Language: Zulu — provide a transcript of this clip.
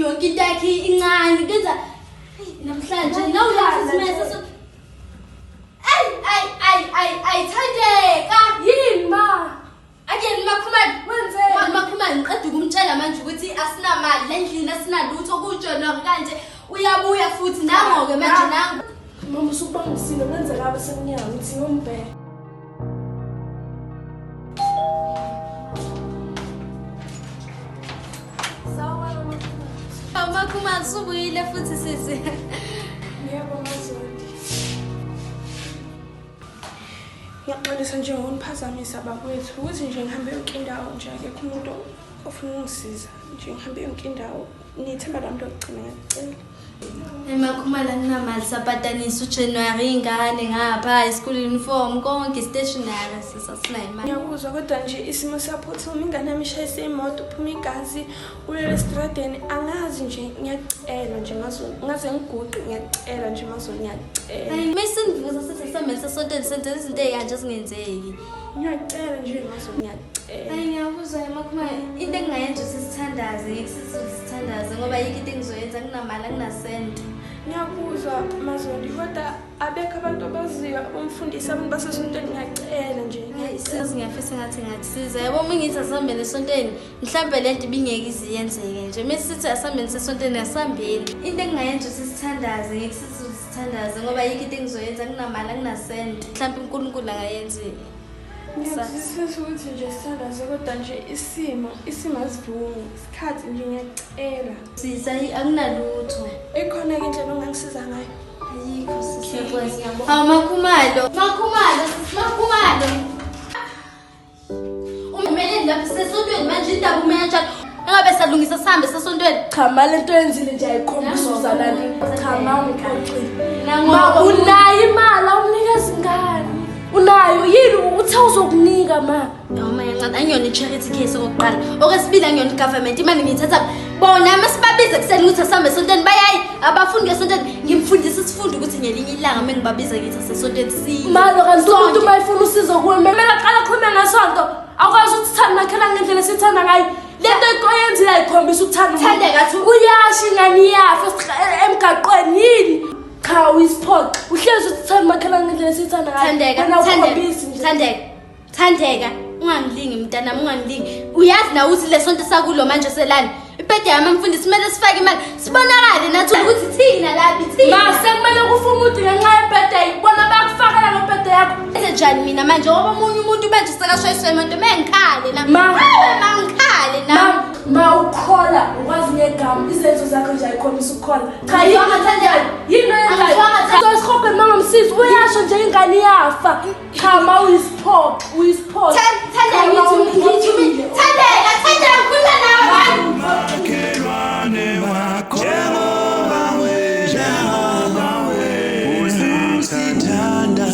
yonke into yakhe incane kenza namhlanje nawuyasimesa Thandeka yini ma ake nimakhumani wenzeni makhumani ngiqeda ukumtshela manje ukuthi asinamali lendlini asinalutho kujona kanje uyabuya futhi nangoke manje nangu mama usubangisile kwenzeka abasemnyango uthi ngombheke Makhumani subuyile futhi sisi yebo mazondi Ngiyaxolisa nje ngoniphazamisa bakwethu ukuthi nje ngihambe yonke indawo nje akekho umuntu ofuna ungisiza nje ngihambe yonke indawo nithemba lami lokugcina ngiyacela Makhumani anginamali sapatanisa uJanuary ingane ngapha school uniform konke stationery sisasinayo imali Ngiyakuzwa kodwa nje isimo saphothuma ingane yami ishayise imoto uphuma igazi ulele estradeni angazi nje ngiyacela nje ngaze ngiguqe ngiyacela nje mazo ngiyacela Mayisinivuza sithi samele sasonto senze izinto ezikanje singenzeki Ngiyacela nje mazo ngiyacela Ngiyakuzwa Makhumani into engingayenza sisithandaze ngisisithandaze ngoba yiki into engizoyenza kunamali kunasenti Ngiyakuzwa Mazondi kodwa abekho abantu abaziyo abamfundisa abantu basesontweni ngiyacela nje ngiyafisa ngathi siza yabo mingithi asambele esontweni mhlambe lento ibingeke iziyenzeke nje mesithi asambele sesontweni asambele into engingayenza sisithandaze ngisisithandaze ngoba yiki into engizoyenza kunamali kunasenti mhlambe uNkulunkulu angayenza Ngiyazizwa ukuthi nje sithandaze kodwa nje isimo asivumi isikhathi nje ngiyacela Siza akunalutho Ekhona ke indlela ongangisiza ngayo Ayikho sisiyabona Makhumalo Umele lapha sesontweni manje indaba umele njalo Engabe salungisa sihambe sesontweni Cha mali into yenzile nje ayikhombisa uzalani Cha mama uxoxile Unayo imali awunikeza ingane Unayo yini uthe uzokunika ma Noma yancane anyona charity case okokuqala okwesibili anyona government imali ngiyithatha bona masibabize kuseni ukuthi asambe esontweni bayayi abafundi esontweni ngimfundisa isifundo ukuthi ngelinye ilanga mengibabiza ngithi asesontweni si Malo kanti umuntu mayifuna usizo kuwe memela qala khona ngasonto akwazi ukuthanda nakhela ngendlela sithanda ngayo lento ikoyenza ayikhombisa ukuthanda Thandeka athi uyashi ngani yafa emgaqweni yini Cha uyisport uhlezi uthanda makhala ngendlela sithanda ngayo Thandeka ungangilingi mntanami ungangilingi uyazi na ukuthi lesonto sakulo manje selani ibhede yami mfundisi kumele sifake imali sibonakale nathi ukuthi thina laphi thina masekumele kufa umuntu ngenxa yebhede bona bakufakela ngebhede yakho enze njani mina manje ngoba omunye umuntu manje sekashayiswe imoto mengikhale la mangikhale na ukhola ukwazi ngegama izenzo zakho nje ayikhombisa ukukhola cha yini Thandeka yini yenzayo sokhoke mangamsizi uyasho nje ingane yafa cha ma uyisport Thandeka ngikukhuluma nawe Makelwane wakho Jehova we Usithanda